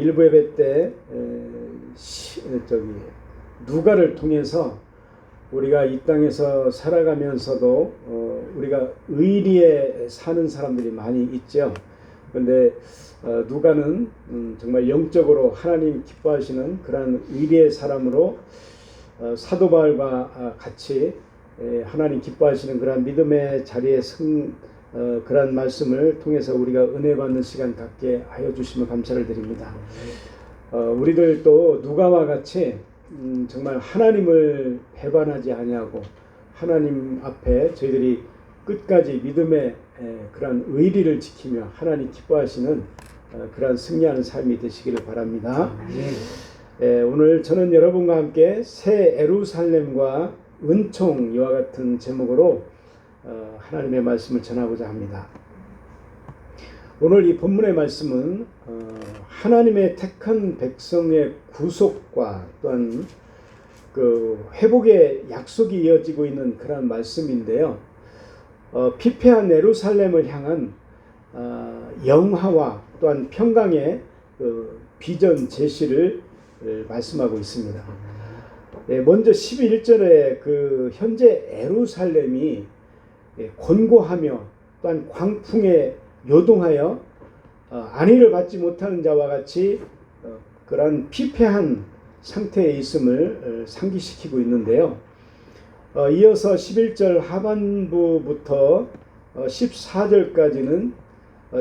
일부 예배 때 누가를 통해서 우리가 이 땅에서 살아가면서도 우리가 의리에 사는 사람들이 많이 있죠. 그런데 누가는 정말 영적으로 하나님 기뻐하시는 그러한 의리의 사람으로 사도 바울과 같이 하나님 기뻐하시는 그러한 믿음의 자리에 그러한 말씀을 통해서 우리가 은혜 받는 시간 갖게 하여 주시면 감사를 드립니다. 우리들도 누가와 같이 정말 하나님을 배반하지 아니하고 하나님 앞에 저희들이 끝까지 믿음의 그러한 의리를 지키며 하나님 기뻐하시는 그러한 승리하는 삶이 되시기를 바랍니다. 오늘 저는 여러분과 함께 새 예루살렘과 은총 이와 같은 제목으로 하나님의 말씀을 전하고자 합니다. 오늘 이 본문의 말씀은 하나님의 택한 백성의 구속과 또한 그 회복의 약속이 이어지고 있는 그런 말씀인데요. 피폐한 예루살렘을 향한 영화와 또한 평강의 그 비전 제시를 말씀하고 있습니다. 먼저 11절에 그 현재 예루살렘이 곤고하며 또한 광풍에 요동하여 안위를 받지 못하는 자와 같이 그러한 피폐한 상태에 있음을 상기시키고 있는데요. 이어서 11절 하반부부터 14절까지는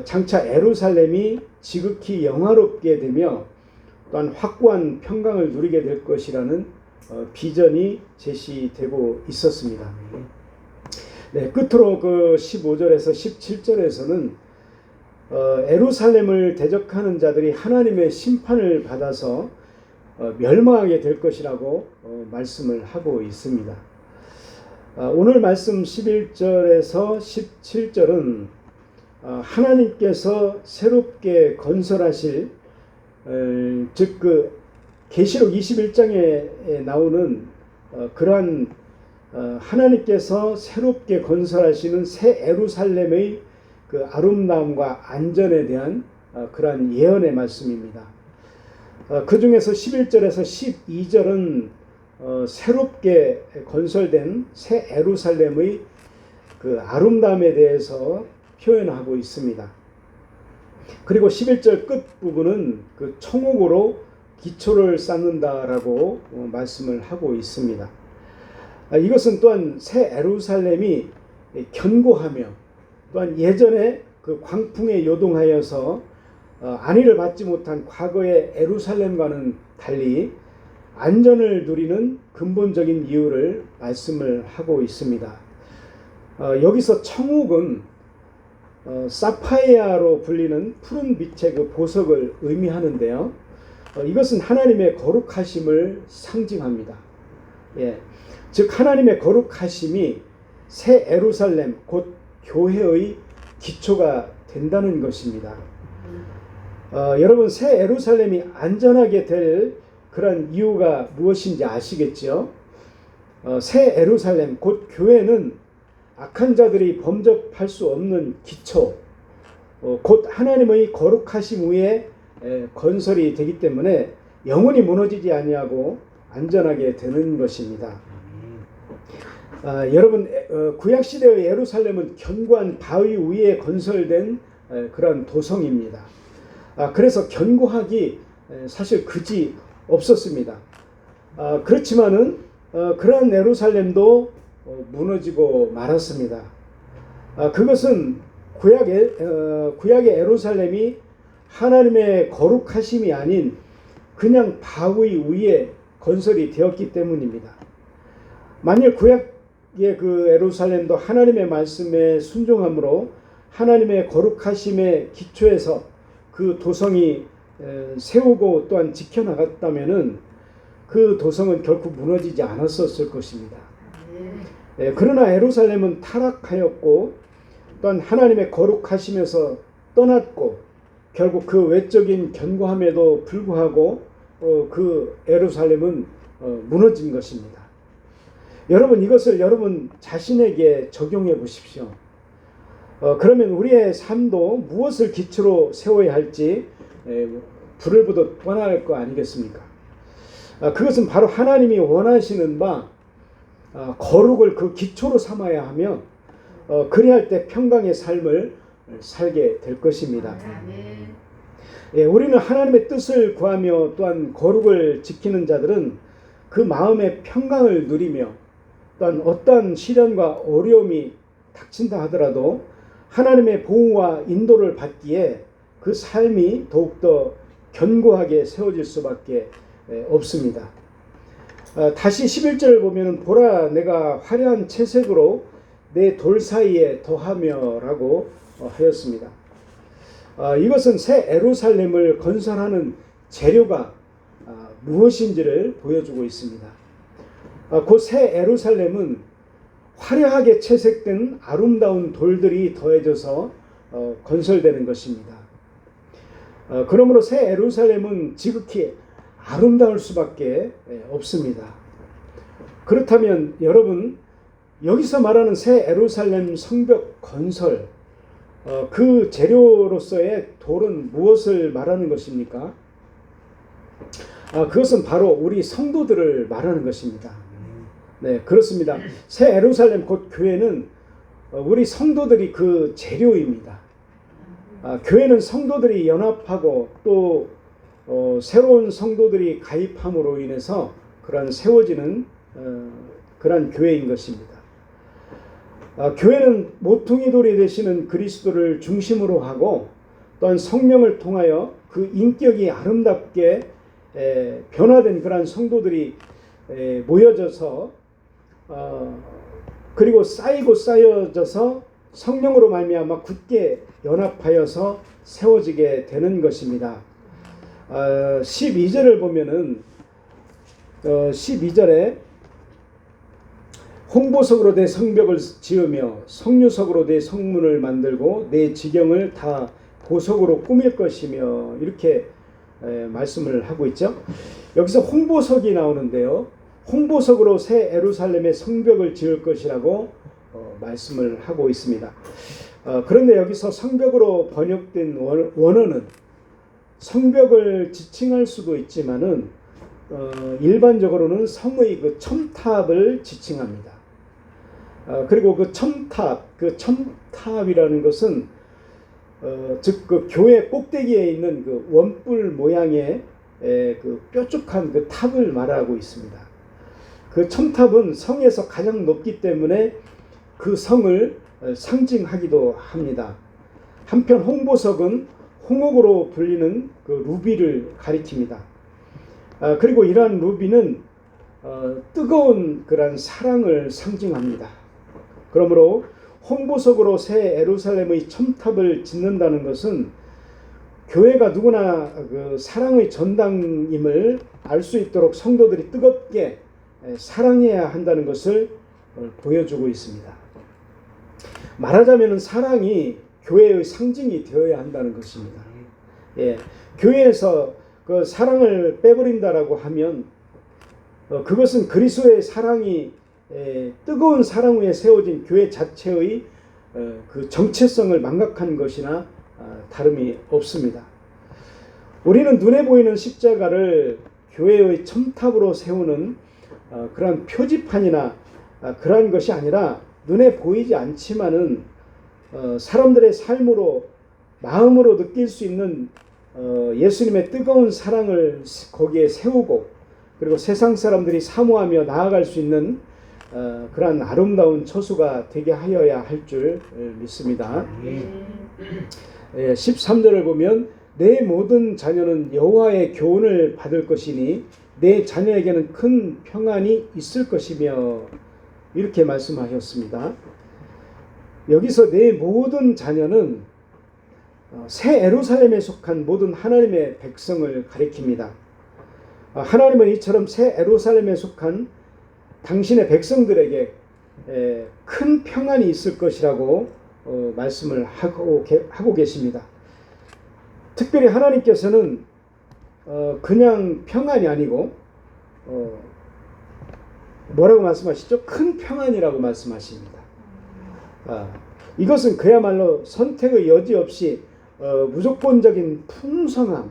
장차 예루살렘이 지극히 영화롭게 되며 또한 확고한 평강을 누리게 될 것이라는 비전이 제시되고 있었습니다. 끝으로 그 15절에서 17절에서는 예루살렘을 대적하는 자들이 하나님의 심판을 받아서 멸망하게 될 것이라고 말씀을 하고 있습니다. 오늘 말씀 11절에서 17절은 하나님께서 새롭게 건설하실 즉 그 계시록 21장에 나오는 그러한 하나님께서 새롭게 건설하시는 새 예루살렘의 그 아름다움과 안전에 대한 그러한 예언의 말씀입니다. 그 중에서 11절에서 12절은 새롭게 건설된 새 예루살렘의 그 아름다움에 대해서 표현하고 있습니다. 그리고 11절 끝부분은 그 청옥으로 기초를 쌓는다라고 말씀을 하고 있습니다. 이것은 또한 새 예루살렘이 견고하며 또한 예전에 그 광풍에 요동하여서 안위를 받지 못한 과거의 예루살렘과는 달리 안전을 누리는 근본적인 이유를 말씀을 하고 있습니다. 여기서 청옥은 사파이아로 불리는 푸른 빛의 그 보석을 의미하는데요. 이것은 하나님의 거룩하심을 상징합니다. 즉 하나님의 거룩하심이 새 예루살렘 곧 교회의 기초가 된다는 것입니다. 여러분 새 예루살렘이 안전하게 될 그런 이유가 무엇인지 아시겠죠? 새 예루살렘 곧 교회는 악한 자들이 범접할 수 없는 기초 곧 하나님의 거룩하심 위에 건설이 되기 때문에 영원히 무너지지 아니하고 안전하게 되는 것입니다. 여러분 구약시대의 예루살렘은 견고한 바위 위에 건설된 그런 도성입니다. 그래서 견고하기 사실 그지 없었습니다. 그렇지만은 그러한 예루살렘도 무너지고 말았습니다. 그것은 구약의 예루살렘이 하나님의 거룩하심이 아닌 그냥 바위 위에 건설이 되었기 때문입니다. 만일 구약의 그 예루살렘도 하나님의 말씀에 순종함으로 하나님의 거룩하심의 기초에서 그 도성이 세우고 또한 지켜나갔다면은 그 도성은 결코 무너지지 않았었을 것입니다. 그러나 예루살렘은 타락하였고 또한 하나님의 거룩하심에서 떠났고 결국 그 외적인 견고함에도 불구하고 그 예루살렘은 무너진 것입니다. 여러분 이것을 여러분 자신에게 적용해 보십시오. 그러면 우리의 삶도 무엇을 기초로 세워야 할지 불을 보듯 뻔할 거 아니겠습니까? 그것은 바로 하나님이 원하시는 바 거룩을 그 기초로 삼아야 하며 그리할 때 평강의 삶을 살게 될 것입니다. 예, 우리는 하나님의 뜻을 구하며 또한 거룩을 지키는 자들은 그 마음의 평강을 누리며 또한 어떠한 시련과 어려움이 닥친다 하더라도 하나님의 보호와 인도를 받기에 그 삶이 더욱더 견고하게 세워질 수밖에 없습니다. 다시 11절을 보면 보라 내가 화려한 채색으로 내 돌 사이에 더하며 라고 하였습니다. 이것은 새 예루살렘을 건설하는 재료가 무엇인지를 보여주고 있습니다. 그 새 예루살렘은 화려하게 채색된 아름다운 돌들이 더해져서 건설되는 것입니다. 그러므로 새 예루살렘은 지극히 아름다울 수밖에 없습니다. 그렇다면 여러분, 여기서 말하는 새 예루살렘 성벽 건설, 그 재료로서의 돌은 무엇을 말하는 것입니까? 그것은 바로 우리 성도들을 말하는 것입니다. 네, 그렇습니다. 새 예루살렘 곧 교회는 우리 성도들이 그 재료입니다. 교회는 성도들이 연합하고 또 새로운 성도들이 가입함으로 인해서 그러한 세워지는 그러한 교회인 것입니다. 교회는 모퉁이 돌이 되시는 그리스도를 중심으로 하고 또한 성령을 통하여 그 인격이 아름답게 변화된 그러한 성도들이 모여져서 그리고 쌓여져서 성령으로 말미암아 굳게 연합하여서 세워지게 되는 것입니다. 12절을 보면은 12절에 홍보석으로 내 성벽을 지으며 성류석으로 내 성문을 만들고 내 지경을 다 보석으로 꾸밀 것이며 이렇게 말씀을 하고 있죠. 여기서 홍보석이 나오는데요. 홍보석으로 새 예루살렘의 성벽을 지을 것이라고 말씀을 하고 있습니다. 그런데 여기서 성벽으로 번역된 원어는 성벽을 지칭할 수도 있지만은 일반적으로는 성의 그 첨탑을 지칭합니다. 그리고 그 첨탑이라는 것은 즉 그 교회 꼭대기에 있는 그 원뿔 모양의 그 뾰족한 그 탑을 말하고 있습니다. 그 첨탑은 성에서 가장 높기 때문에 그 성을 상징하기도 합니다. 한편 홍보석은 홍옥으로 불리는 그 루비를 가리킵니다. 그리고 이러한 루비는 뜨거운 그런 사랑을 상징합니다. 그러므로 홍보석으로 새 예루살렘의 첨탑을 짓는다는 것은 교회가 누구나 그 사랑의 전당임을 알 수 있도록 성도들이 뜨겁게 사랑해야 한다는 것을 보여주고 있습니다. 말하자면 사랑이 교회의 상징이 되어야 한다는 것입니다. 예, 교회에서 그 사랑을 빼버린다라고 하면 그것은 그리스도의 사랑이 뜨거운 사랑 위에 세워진 교회 자체의 그 정체성을 망각한 것이나 다름이 없습니다. 우리는 눈에 보이는 십자가를 교회의 첨탑으로 세우는 그러한 표지판이나 그러한 것이 아니라 눈에 보이지 않지만은 사람들의 삶으로 마음으로 느낄 수 있는 예수님의 뜨거운 사랑을 거기에 세우고 그리고 세상 사람들이 사모하며 나아갈 수 있는 그러한 아름다운 처수가 되게 하여야 할 줄 믿습니다. 13절을 보면 내 모든 자녀는 여호와의 교훈을 받을 것이니 내 자녀에게는 큰 평안이 있을 것이며 이렇게 말씀하셨습니다. 여기서 내 모든 자녀는 새 예루살렘에 속한 모든 하나님의 백성을 가리킵니다. 하나님은 이처럼 새 예루살렘에 속한 당신의 백성들에게 큰 평안이 있을 것이라고 말씀을 하고 계십니다. 특별히 하나님께서는 그냥 평안이 아니고 뭐라고 말씀하시죠? 큰 평안이라고 말씀하십니다. 이것은 그야말로 선택의 여지 없이 무조건적인 풍성함,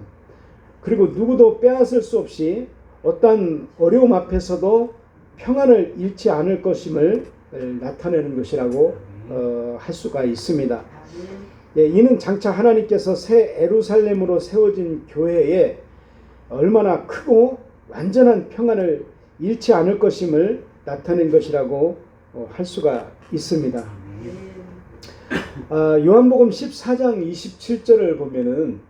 그리고 누구도 빼앗을 수 없이 어떠한 어려움 앞에서도 평안을 잃지 않을 것임을 나타내는 것이라고 할 수가 있습니다. 예, 이는 장차 하나님께서 새 예루살렘으로 세워진 교회에 얼마나 크고 완전한 평안을 잃지 않을 것임을 나타낸 것이라고 할 수가 있습니다. 요한복음 14장 27절을 보면은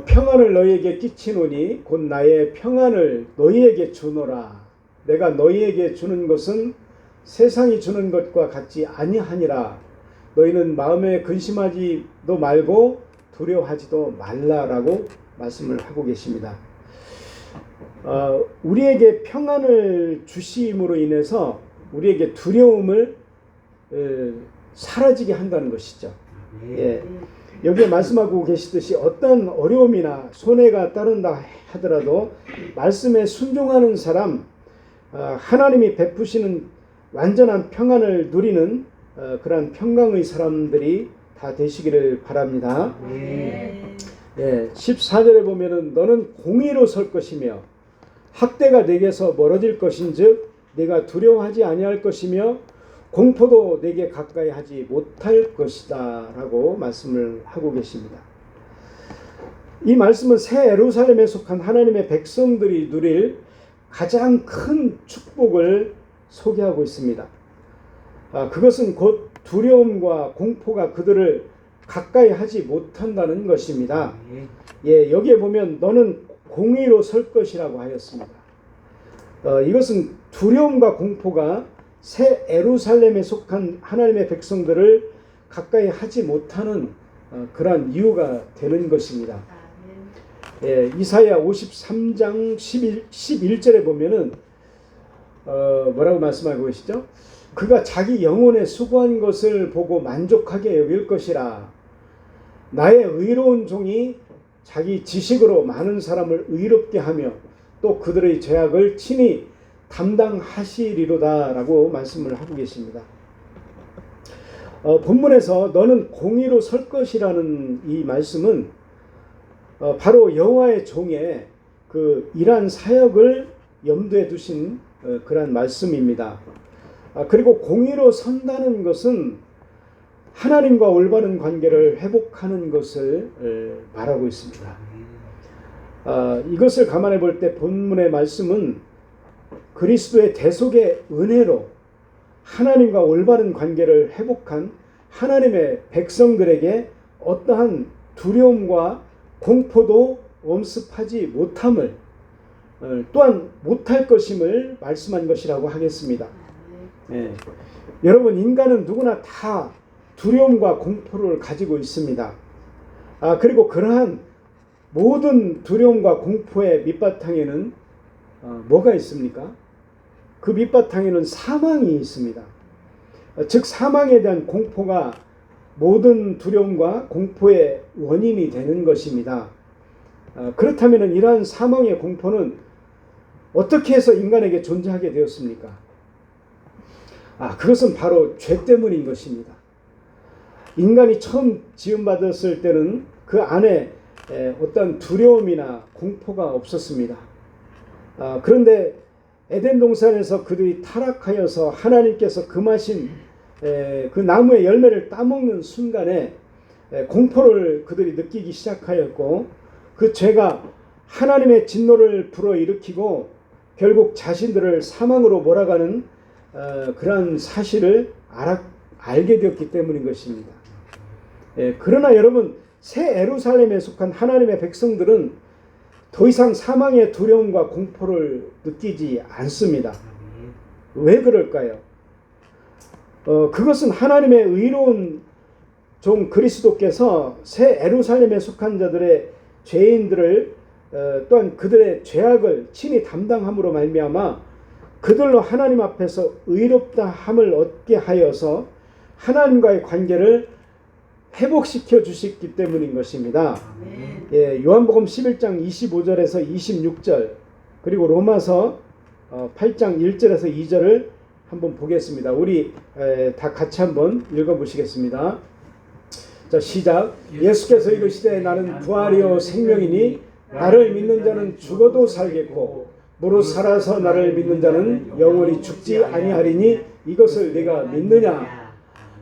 평안을 너희에게 끼치노니 곧 나의 평안을 너희에게 주노라. 내가 너희에게 주는 것은 세상이 주는 것과 같지 아니하니라. 너희는 마음에 근심하지도 말고 두려워하지도 말라라고 말씀을 하고 계십니다. 우리에게 평안을 주심으로 인해서 우리에게 두려움을 사라지게 한다는 것이죠. 예. 여기에 말씀하고 계시듯이 어떤 어려움이나 손해가 따른다 하더라도 말씀에 순종하는 사람, 하나님이 베푸시는 완전한 평안을 누리는 그러한 평강의 사람들이 다 되시기를 바랍니다. 예, 14절에 보면은 너는 공의로 설 것이며 학대가 내게서 멀어질 것인즉 내가 두려워하지 아니할 것이며 공포도 내게 가까이 하지 못할 것이다 라고 말씀을 하고 계십니다. 이 말씀은 새 예루살렘에 속한 하나님의 백성들이 누릴 가장 큰 축복을 소개하고 있습니다. 그것은 곧 두려움과 공포가 그들을 가까이 하지 못한다는 것입니다. 예, 여기에 보면 너는 공의로 설 것이라고 하였습니다. 이것은 두려움과 공포가 새 예루살렘에 속한 하나님의 백성들을 가까이 하지 못하는 그러한 이유가 되는 것입니다. 예, 이사야 53장 11절에 보면은 뭐라고 말씀하고 계시죠? 그가 자기 영혼에 수고한 것을 보고 만족하게 여길 것이라. 나의 의로운 종이 자기 지식으로 많은 사람을 의롭게 하며 또 그들의 죄악을 친히 담당하시리로다 라고 말씀을 하고 계십니다. 본문에서 너는 공의로 설 것이라는 이 말씀은 바로 여호와의 종의 그 일한 사역을 염두에 두신 그러한 말씀입니다. 그리고 공의로 선다는 것은 하나님과 올바른 관계를 회복하는 것을 말하고 있습니다. 이것을 감안해 볼 때 본문의 말씀은 그리스도의 대속의 은혜로 하나님과 올바른 관계를 회복한 하나님의 백성들에게 어떠한 두려움과 공포도 엄습하지 못함을 또한 못할 것임을 말씀한 것이라고 하겠습니다. 예. 여러분, 인간은 누구나 다 두려움과 공포를 가지고 있습니다. 그리고 그러한 모든 두려움과 공포의 밑바탕에는 뭐가 있습니까? 그 밑바탕에는 사망이 있습니다. 즉 사망에 대한 공포가 모든 두려움과 공포의 원인이 되는 것입니다. 그렇다면 이러한 사망의 공포는 어떻게 해서 인간에게 존재하게 되었습니까? 그것은 바로 죄 때문인 것입니다. 인간이 처음 지음받았을 때는 그 안에 어떤 두려움이나 공포가 없었습니다. 그런데 에덴 동산에서 그들이 타락하여서 하나님께서 금하신 그 나무의 열매를 따먹는 순간에 공포를 그들이 느끼기 시작하였고 그 죄가 하나님의 진노를 불어일으키고 결국 자신들을 사망으로 몰아가는 그러한 사실을 알게 되었기 때문인 것입니다. 그러나 여러분, 새 예루살렘에 속한 하나님의 백성들은 더 이상 사망의 두려움과 공포를 느끼지 않습니다. 왜 그럴까요? 그것은 하나님의 의로운 종 그리스도께서 새 예루살렘에 속한 자들의 죄인들을 또한 그들의 죄악을 친히 담당함으로 말미암아 그들로 하나님 앞에서 의롭다 함을 얻게 하여서 하나님과의 관계를 회복시켜 주셨기 때문인 것입니다. 예, 요한복음 11장 25절에서 26절 그리고 로마서 8장 1절에서 2절을 한번 보겠습니다. 우리 다 같이 한번 읽어보시겠습니다. 자, 시작. 예수께서 이르시되 나는 부활이요 생명이니 나를 믿는 자는 죽어도 살겠고 무릇 살아서 나를 믿는 자는 영원히 죽지 아니하리니 이것을 네가 믿느냐.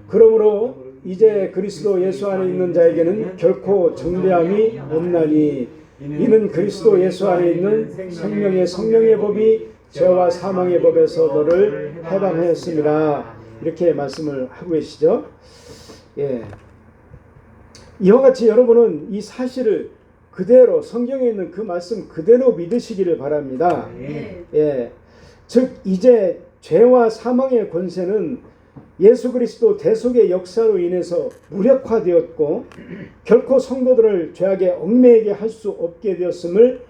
그러므로 이제 그리스도 예수 안에 있는 자에게는 결코 정죄함이 없나니 이는 그리스도 예수 안에 있는 성령의 법이 죄와 사망의 법에서 너를 해방하였습니다. 이렇게 말씀을 하고 계시죠. 예. 이와 같이 여러분은 이 사실을 그대로 성경에 있는 그 말씀 그대로 믿으시기를 바랍니다. 예. 즉 이제 죄와 사망의 권세는 예수 그리스도 대속의 역사로 인해서 무력화되었고 결코 성도들을 죄악에 얽매이게 할 수 없게 되었음을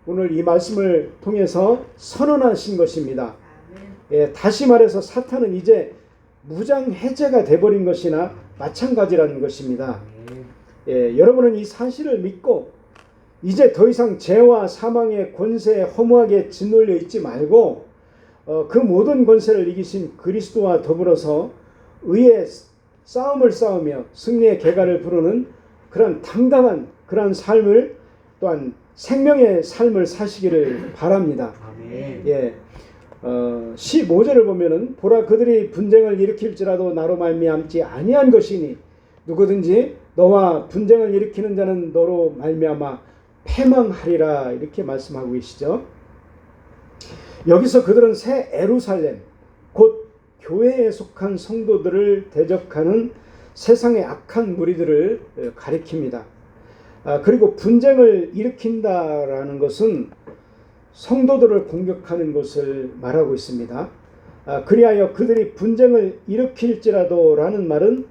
오늘 이 말씀을 통해서 선언하신 것입니다. 예, 다시 말해서 사탄은 이제 무장 해제가 되어버린 것이나 마찬가지라는 것입니다. 예, 여러분은 이 사실을 믿고 이제 더 이상 죄와 사망의 권세에 허무하게 짓눌려 있지 말고 그 모든 권세를 이기신 그리스도와 더불어서 의의 싸움을 싸우며 승리의 계가를 부르는 그런 당당한 그런 삶을 또한 생명의 삶을 사시기를 바랍니다. 예, 15절을 보면은 보라 그들이 분쟁을 일으킬지라도 나로 말미암지 아니한 것이니 누구든지 너와 분쟁을 일으키는 자는 너로 말미암아 패망하리라 이렇게 말씀하고 계시죠. 여기서 그들은 새 예루살렘 곧 교회에 속한 성도들을 대적하는 세상의 악한 무리들을 가리킵니다. 그리고 분쟁을 일으킨다라는 것은 성도들을 공격하는 것을 말하고 있습니다. 그리하여 그들이 분쟁을 일으킬지라도 라는 말은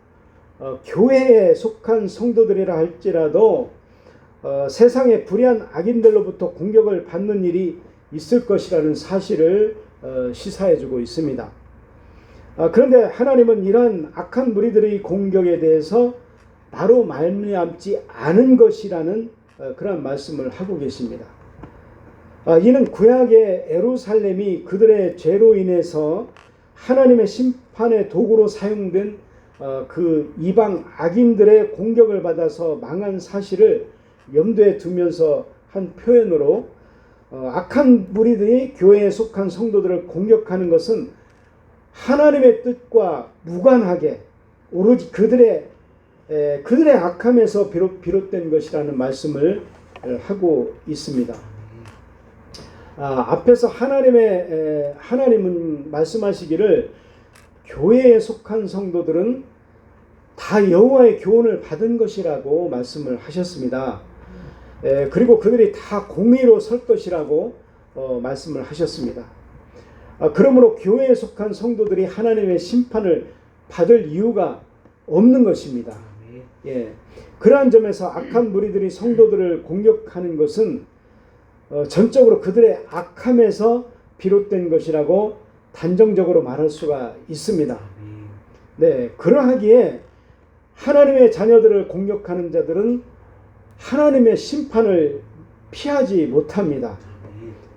교회에 속한 성도들이라 할지라도 세상의 불의한 악인들로부터 공격을 받는 일이 있을 것이라는 사실을 시사해 주고 있습니다. 그런데 하나님은 이러한 악한 무리들의 공격에 대해서 나로 말미암지 않은 것이라는 그런 말씀을 하고 계십니다. 이는 구약의 예루살렘이 그들의 죄로 인해서 하나님의 심판의 도구로 사용된 그 이방 악인들의 공격을 받아서 망한 사실을 염두에 두면서 한 표현으로 악한 무리들이 교회에 속한 성도들을 공격하는 것은 하나님의 뜻과 무관하게 오로지 그들의 악함에서 비롯된 것이라는 말씀을 하고 있습니다. 앞에서 하나님은 말씀하시기를 교회에 속한 성도들은 다 여호와의 교훈을 받은 것이라고 말씀을 하셨습니다. 그리고 그들이 다 공의로 설 것이라고 말씀을 하셨습니다. 그러므로 교회에 속한 성도들이 하나님의 심판을 받을 이유가 없는 것입니다. 예, 그러한 점에서 악한 무리들이 성도들을 공격하는 것은 전적으로 그들의 악함에서 비롯된 것이라고 단정적으로 말할 수가 있습니다. 네, 그러하기에 하나님의 자녀들을 공격하는 자들은 하나님의 심판을 피하지 못합니다.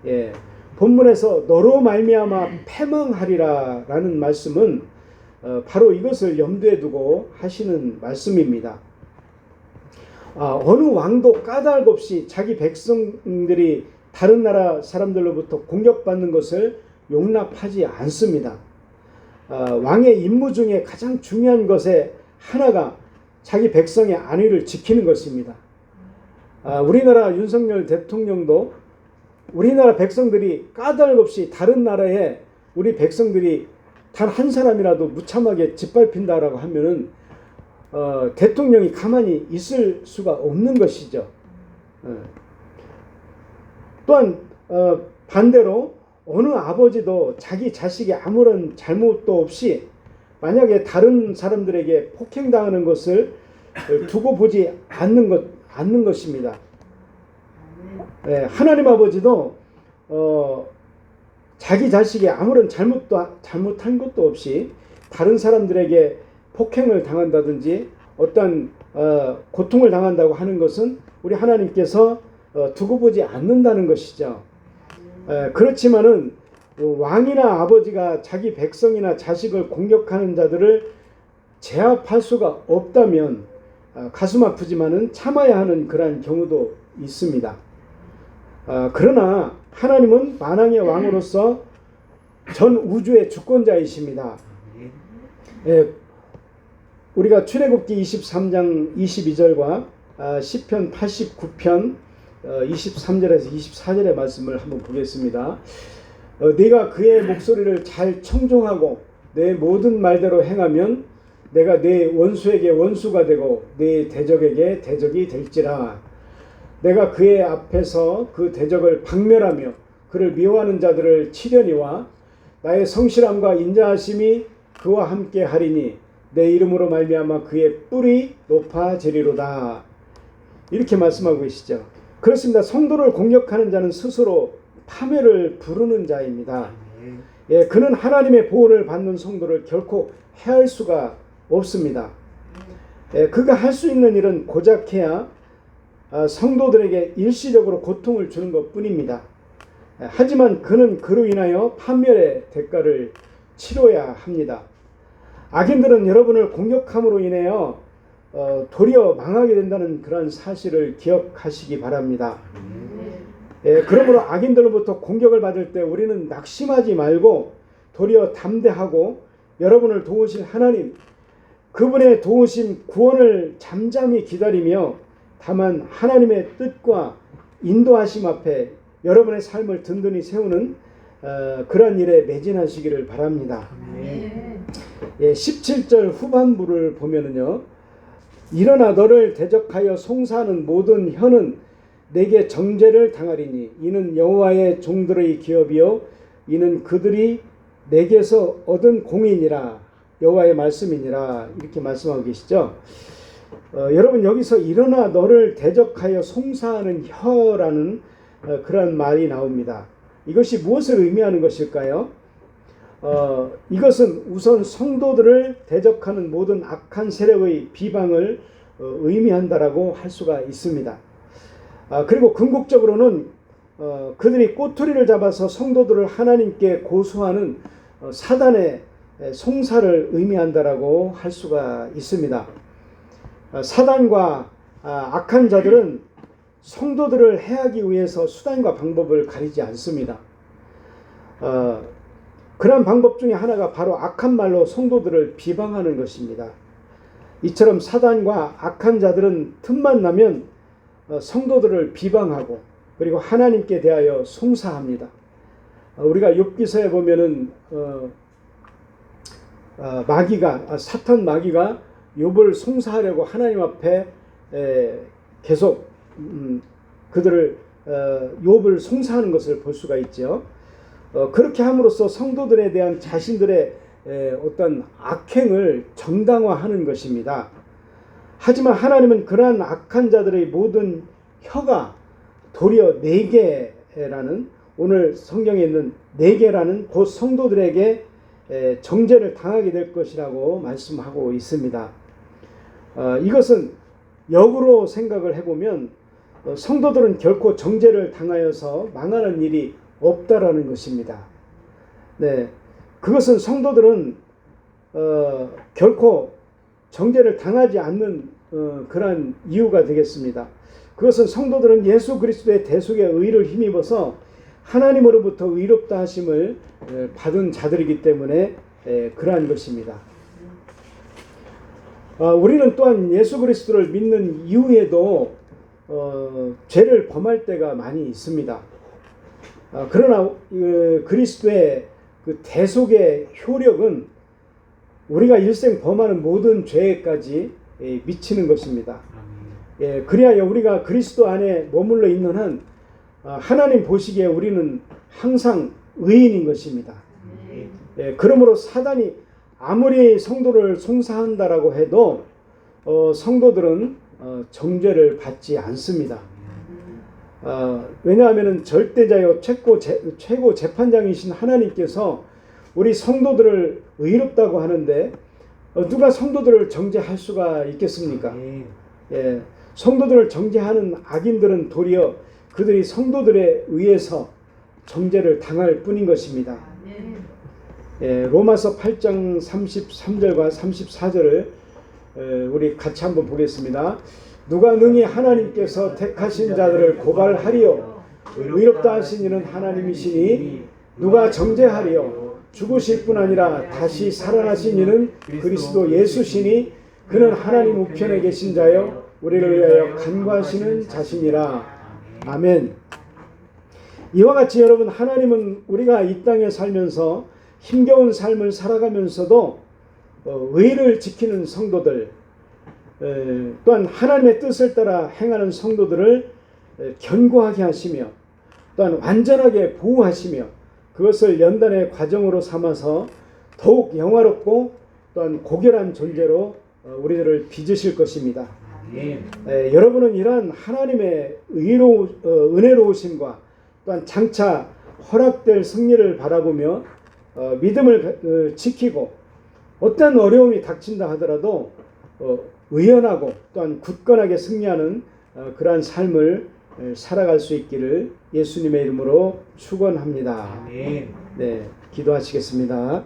예, 본문에서 너로 말미암아 패망하리라 라는 말씀은 바로 이것을 염두에 두고 하시는 말씀입니다. 어느 왕도 까닭 없이 자기 백성들이 다른 나라 사람들로부터 공격받는 것을 용납하지 않습니다. 왕의 임무 중에 가장 중요한 것의 하나가 자기 백성의 안위를 지키는 것입니다. 우리나라 윤석열 대통령도 우리나라 백성들이 까닭 없이 다른 나라에 우리 백성들이 단 한 사람이라도 무참하게 짓밟힌다라고 하면은 대통령이 가만히 있을 수가 없는 것이죠. 또한 반대로 어느 아버지도 자기 자식이 아무런 잘못도 없이 만약에 다른 사람들에게 폭행당하는 것을 두고 보지 않는 것입니다. 하나님 아버지도 자기 자식이 아무런 잘못한 것도 없이 다른 사람들에게 폭행을 당한다든지 어떤 고통을 당한다고 하는 것은 우리 하나님께서 두고 보지 않는다는 것이죠. 그렇지만은 왕이나 아버지가 자기 백성이나 자식을 공격하는 자들을 제압할 수가 없다면 가슴 아프지만은 참아야 하는 그러한 경우도 있습니다. 그러나 하나님은 만왕의 왕으로서 전 우주의 주권자이십니다. 우리가 출애굽기 23장 22절과 시편 89편 23절에서 24절의 말씀을 한번 보겠습니다. 네가 그의 목소리를 잘 청종하고 내 모든 말대로 행하면 내가 네 원수에게 원수가 되고 네 대적에게 대적이 될지라. 내가 그의 앞에서 그 대적을 박멸하며 그를 미워하는 자들을 치려니와 나의 성실함과 인자하심이 그와 함께 하리니 내 이름으로 말미암아 그의 뿔이 높아지리로다. 이렇게 말씀하고 계시죠. 그렇습니다. 성도를 공격하는 자는 스스로 파멸을 부르는 자입니다. 그는 하나님의 보호를 받는 성도를 결코 해할 수가 없습니다. 그가 할 수 있는 일은 고작 해야 성도들에게 일시적으로 고통을 주는 것 뿐입니다. 하지만 그는 그로 인하여 판멸의 대가를 치러야 합니다. 악인들은 여러분을 공격함으로 인하여 도리어 망하게 된다는 그런 사실을 기억하시기 바랍니다. 그러므로 악인들로부터 공격을 받을 때 우리는 낙심하지 말고 도리어 담대하고 여러분을 도우실 하나님, 그분의 도우심 구원을 잠잠히 기다리며 다만 하나님의 뜻과 인도하심 앞에 여러분의 삶을 든든히 세우는 그런 일에 매진하시기를 바랍니다. 17절 후반부를 보면은요, 일어나 너를 대적하여 송사하는 모든 혀는 내게 정죄를 당하리니 이는 여호와의 종들의 기업이요 이는 그들이 내게서 얻은 공이니라. 여호와의 말씀이니라. 이렇게 말씀하고 계시죠. 여러분, 여기서 일어나 너를 대적하여 송사하는 혀라는 그런 말이 나옵니다. 이것이 무엇을 의미하는 것일까요? 이것은 우선 성도들을 대적하는 모든 악한 세력의 비방을 의미한다라고 할 수가 있습니다. 그리고 궁극적으로는 그들이 꼬투리를 잡아서 성도들을 하나님께 고소하는 사단의 송사를 의미한다라고 할 수가 있습니다. 사단과 악한 자들은 성도들을 해하기 위해서 수단과 방법을 가리지 않습니다. 그런 방법 중에 하나가 바로 악한 말로 성도들을 비방하는 것입니다. 이처럼 사단과 악한 자들은 틈만 나면 성도들을 비방하고 그리고 하나님께 대하여 송사합니다. 우리가 욥기서에 보면은 사탄 마귀가 욥을 송사하려고 하나님 앞에 계속 그들을 욥을 송사하는 것을 볼 수가 있죠. 그렇게 함으로써 성도들에 대한 자신들의 어떤 악행을 정당화하는 것입니다. 하지만 하나님은 그러한 악한 자들의 모든 혀가 도리어 네개라는, 오늘 성경에 있는 네개라는 곧 성도들에게 정죄를 당하게 될 것이라고 말씀하고 있습니다. 이것은 역으로 생각을 해보면 성도들은 결코 정죄를 당하여서 망하는 일이 없다라는 것입니다. 네, 그것은 성도들은 결코 정죄를 당하지 않는 그러한 이유가 되겠습니다. 그것은 성도들은 예수 그리스도의 대속의 의를 힘입어서 하나님으로부터 의롭다 하심을 받은 자들이기 때문에 그러한 것입니다. 우리는 또한 예수 그리스도를 믿는 이후에도 죄를 범할 때가 많이 있습니다. 그러나 그리스도의 그 대속의 효력은 우리가 일생 범하는 모든 죄까지 미치는 것입니다. 그리하여 우리가 그리스도 안에 머물러 있는 한 하나님 보시기에 우리는 항상 의인인 것입니다. 그러므로 사단이 아무리 성도를 송사한다라고 해도 성도들은 정죄를 받지 않습니다. 왜냐하면 절대자요 최고 재판장이신 하나님께서 우리 성도들을 의롭다고 하는데 누가 성도들을 정죄할 수가 있겠습니까? 성도들을 정죄하는 악인들은 도리어 그들이 성도들에 의해서 정죄를 당할 뿐인 것입니다. 로마서 8장 33절과 34절을 우리 같이 한번 보겠습니다. 누가 능히 하나님께서 택하신 자들을 고발하리요 의롭다 하신 이는 하나님이시니 누가 정죄하리요. 죽으실 뿐 아니라 다시 살아나신 이는 그리스도 예수시니 그는 하나님 우편에 계신 자요 우리를 위하여 간구하시는 자신이라. 아멘. 이와 같이 여러분, 하나님은 우리가 이 땅에 살면서 힘겨운 삶을 살아가면서도 의를 지키는 성도들, 또한 하나님의 뜻을 따라 행하는 성도들을 견고하게 하시며 또한 완전하게 보호하시며 그것을 연단의 과정으로 삼아서 더욱 영화롭고 또한 고결한 존재로 우리들을 빚으실 것입니다. 여러분은 이러한 하나님의 은혜로우심과 또한 장차 허락될 승리를 바라보며 믿음을 지키고 어떤 어려움이 닥친다 하더라도 의연하고 또한 굳건하게 승리하는 그러한 삶을 살아갈 수 있기를 예수님의 이름으로 축원합니다. 네, 기도하시겠습니다.